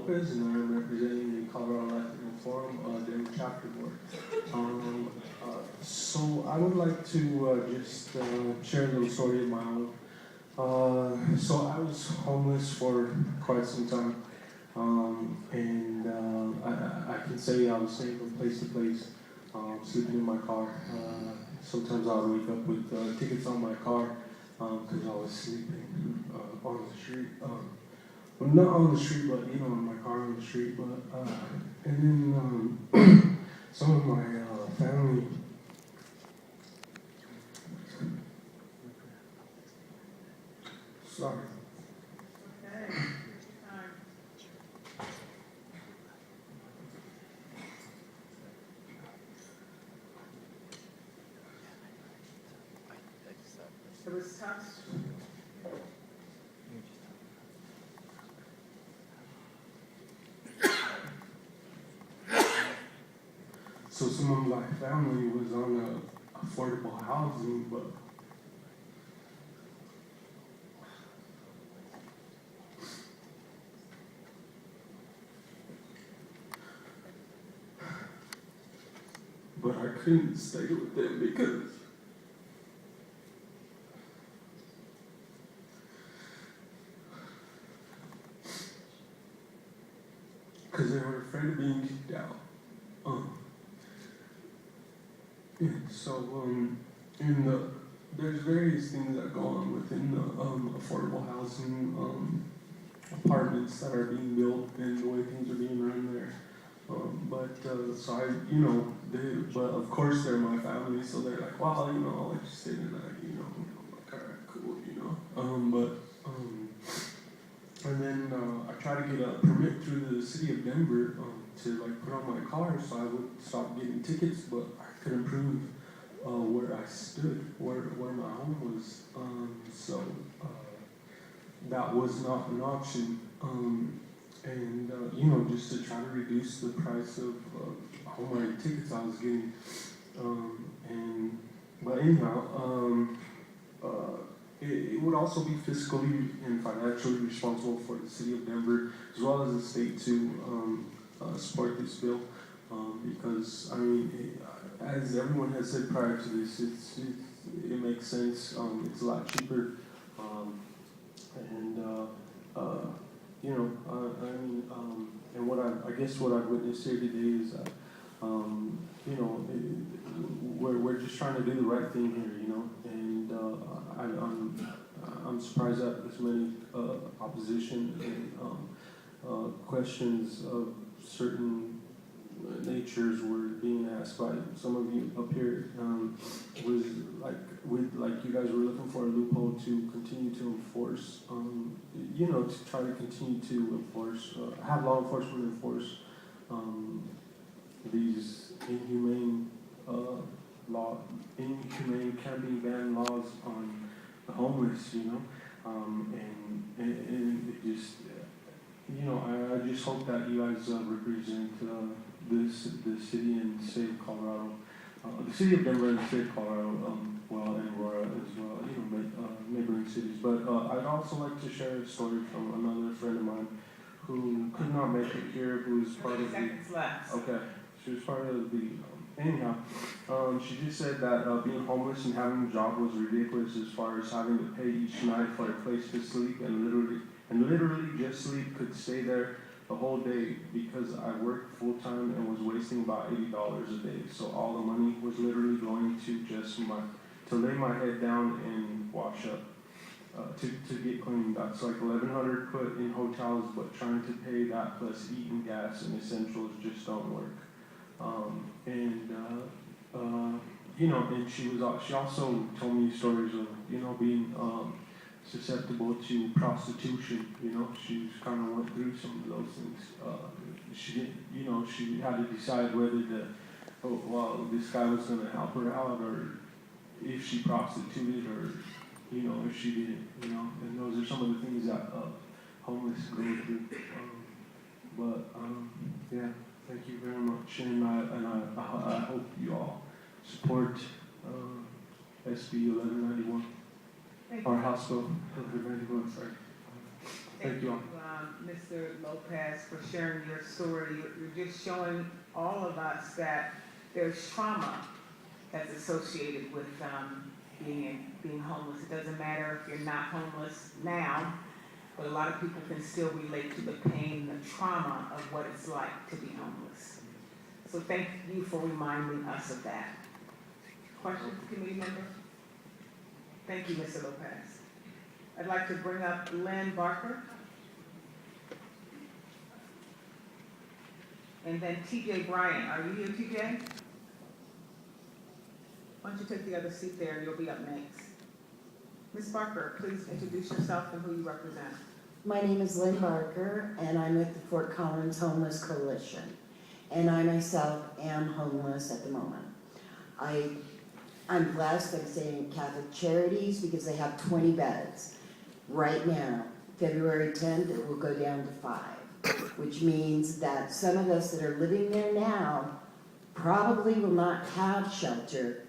Lopez, and I'm representing the Colorado Latino Forum, Denver Chapter Board. So I would like to just share a little story of my own. So I was homeless for quite some time, and I can say I was staying from place to place, sleeping in my car. Sometimes I would wake up with tickets on my car because I was sleeping on the street. Well, not on the street, but in my car on the street. But and then some of my family. Sorry. Okay. It was tough. So some of my family was on affordable housing, but I couldn't stay with them because they were afraid of being kicked out. And so there's various things that go on within the affordable housing apartments that are being built and the way things are being run there. So I, but of course they're my family, so they're like, well, I'll let you stay tonight, I'm like, all right, cool, and then I tried to get a permit through the city of Denver to like put on my car so I would stop getting tickets, but I couldn't prove where I stood, where my home was, so that was not an option. Just to try to reduce the price of how many tickets I was getting. It would also be fiscally and financially responsible for the city of Denver, as well as the state, to support this bill. Because, as everyone has said prior to this, it makes sense. It's a lot cheaper. And what I've witnessed here today is that, we're just trying to do the right thing here, and I'm surprised that this many opposition and questions of certain natures were being asked by some of you up here. Was like you guys were looking for a loophole to continue to enforce, to try to continue to enforce, have law enforcement enforce these inhumane camping ban laws on the homeless, and it just, I just hope that you guys represent the city and state of Colorado, the city of Denver and the state of Colorado, and Aurora as well, neighboring cities. But I'd also like to share a story from another friend of mine who could not make it here, who was part of the. Seconds left. Okay, she was part of the. Anyhow, she just said that being homeless and having a job was ridiculous as far as having to pay each night for a place to sleep and literally just sleep, could stay there the whole day because I worked full time and was wasting about $80 a day. So all the money was literally going to just to lay my head down and wash up, to get clean. That's like $1,100 put in hotels, but trying to pay that plus eating gas and essentials just don't work. And she also told me stories of being susceptible to prostitution. She kind of went through some of those things. She didn't, she had to decide whether this guy was going to help her out, or if she prostituted, or if she didn't. And those are some of the things that homeless go through. Yeah. Thank you very much, and I hope you all support SB 1191, or House Bill 1191. Sorry. Thank you all. Ms. Mr. Lopez, for sharing your story. You're just showing all of us that there's trauma that's associated with being homeless. It doesn't matter if you're not homeless now, but a lot of people can still relate to the pain, the trauma of what it's like to be homeless. So thank you for reminding us of that. Questions, committee member? Thank you, Mr. Lopez. I'd like to bring up Lynn Barker. And then TJ Bryan. Are you here, TJ? Why don't you take the other seat there and you'll be up next. Ms. Barker, please introduce yourself and who you represent. My name is Lynn Barker, and I'm with the Fort Collins Homeless Coalition. And I myself am homeless at the moment. I'm blessed. I'm staying at Catholic Charities because they have 20 beds. Right now, February 10th, it will go down to 5, which means that some of us that are living there now probably will not have shelter,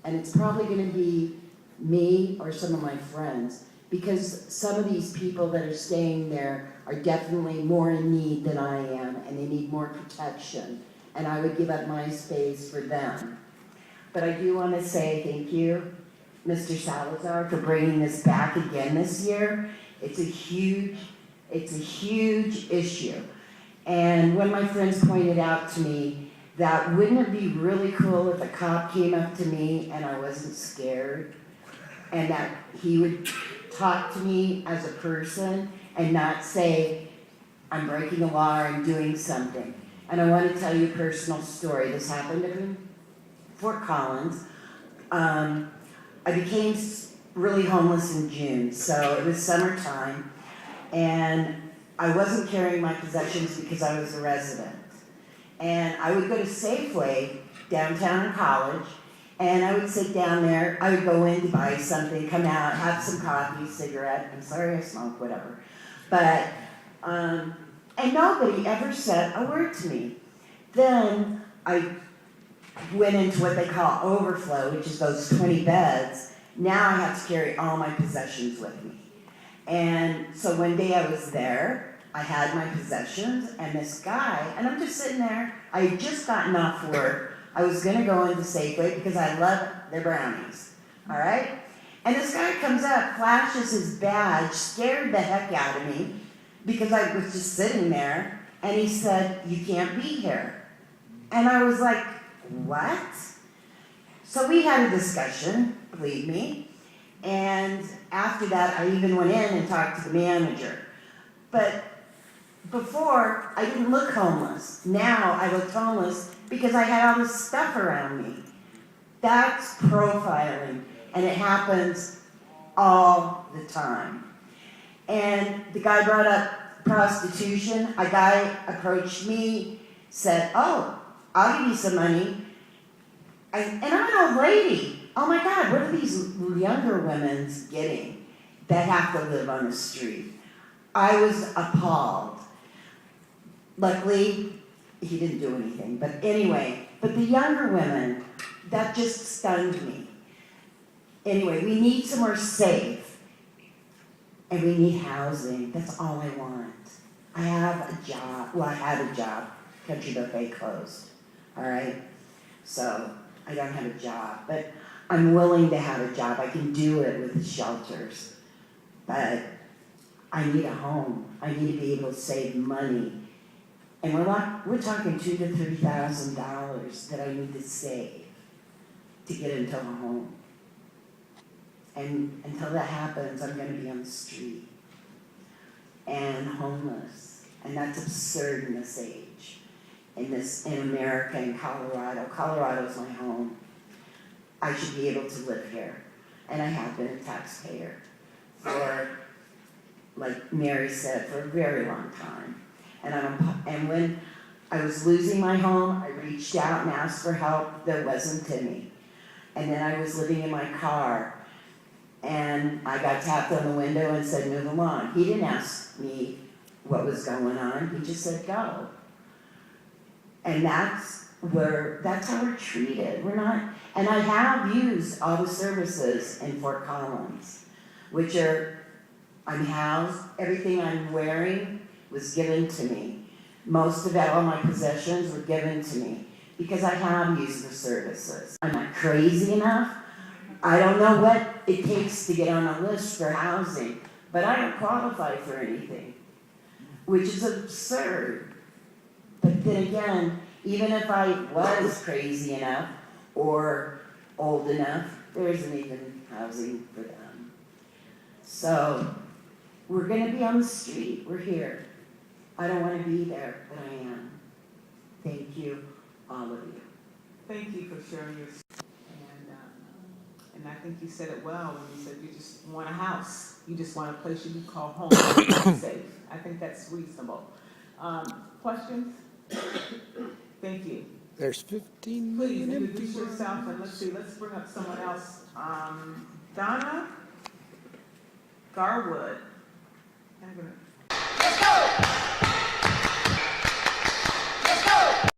and it's probably going to be me or some of my friends, because some of these people that are staying there are definitely more in need than I am, and they need more protection, and I would give up my space for them. But I do want to say thank you, Mr. Salazar, for bringing this back again this year. It's a huge issue. And one of my friends pointed out to me that wouldn't it be really cool if a cop came up to me and I wasn't scared, and that he would talk to me as a person and not say, I'm breaking a law or I'm doing something. And I want to tell you a personal story. This happened in Fort Collins. I became really homeless in June, so it was summertime, and I wasn't carrying my possessions because I was a resident. And I would go to Safeway downtown in College, and I would sit down there. I would go in to buy something, come out, have some coffee, cigarette. I'm sorry I smoke, whatever. But, and nobody ever said a word to me. Then I went into what they call overflow, which is those 20 beds. Now I have to carry all my possessions with me. And so one day I was there, I had my possessions, and this guy, and I'm just sitting there, I had just gotten off work. I was gonna go into Safeway because I love their brownies, all right? And this guy comes up, flashes his badge, scared the heck out of me because I was just sitting there, and he said, you can't be here. And I was like, what? So we had a discussion, believe me, and after that I even went in and talked to the manager. But before, I didn't look homeless. Now I looked homeless because I had all this stuff around me. That's profiling, and it happens all the time. And the guy brought up prostitution. A guy approached me, said, oh, I'll give you some money. And I'm an old lady. Oh my God, what are these younger women getting that have to live on the street? I was appalled. Luckily, he didn't do anything. But anyway, but the younger women, that just stunned me. Anyway, we need somewhere safe. And we need housing. That's all I want. I have a job. Well, I had a job. Country Buffet closed. All right? So I don't have a job. But I'm willing to have a job. I can do it with the shelters. But I need a home. I need to be able to save money. And we're talking $2,000 to $3,000 that I need to save to get into a home. And until that happens, I'm going to be on the street and homeless. And that's absurd in this age. In America, in Colorado. Colorado's my home. I should be able to live here. And I have been a taxpayer for, like Mary said, for a very long time. And when I was losing my home, I reached out and asked for help. There wasn't any. And then I was living in my car, and I got tapped on the window and said, move along. He didn't ask me what was going on. He just said, go. And that's how we're treated. We're not, and I have used all the services in Fort Collins, which are, I'm housed, everything I'm wearing was given to me. Most of it, all my possessions were given to me because I have used the services. I'm not crazy enough. I don't know what it takes to get on a list for housing, but I don't qualify for anything, which is absurd. But then again, even if I was crazy enough or old enough, there isn't even housing for them. So we're going to be on the street. We're here. I don't want to be there, but I am. Thank you, all of you. Thank you for sharing your, and I think you said it well when you said you just want a house. You just want a place you can call home, safe. I think that's reasonable. Questions? Thank you. There's 15 Please million introduce yourself and let's see, let's bring up someone else. Donna Garwood. I'm gonna-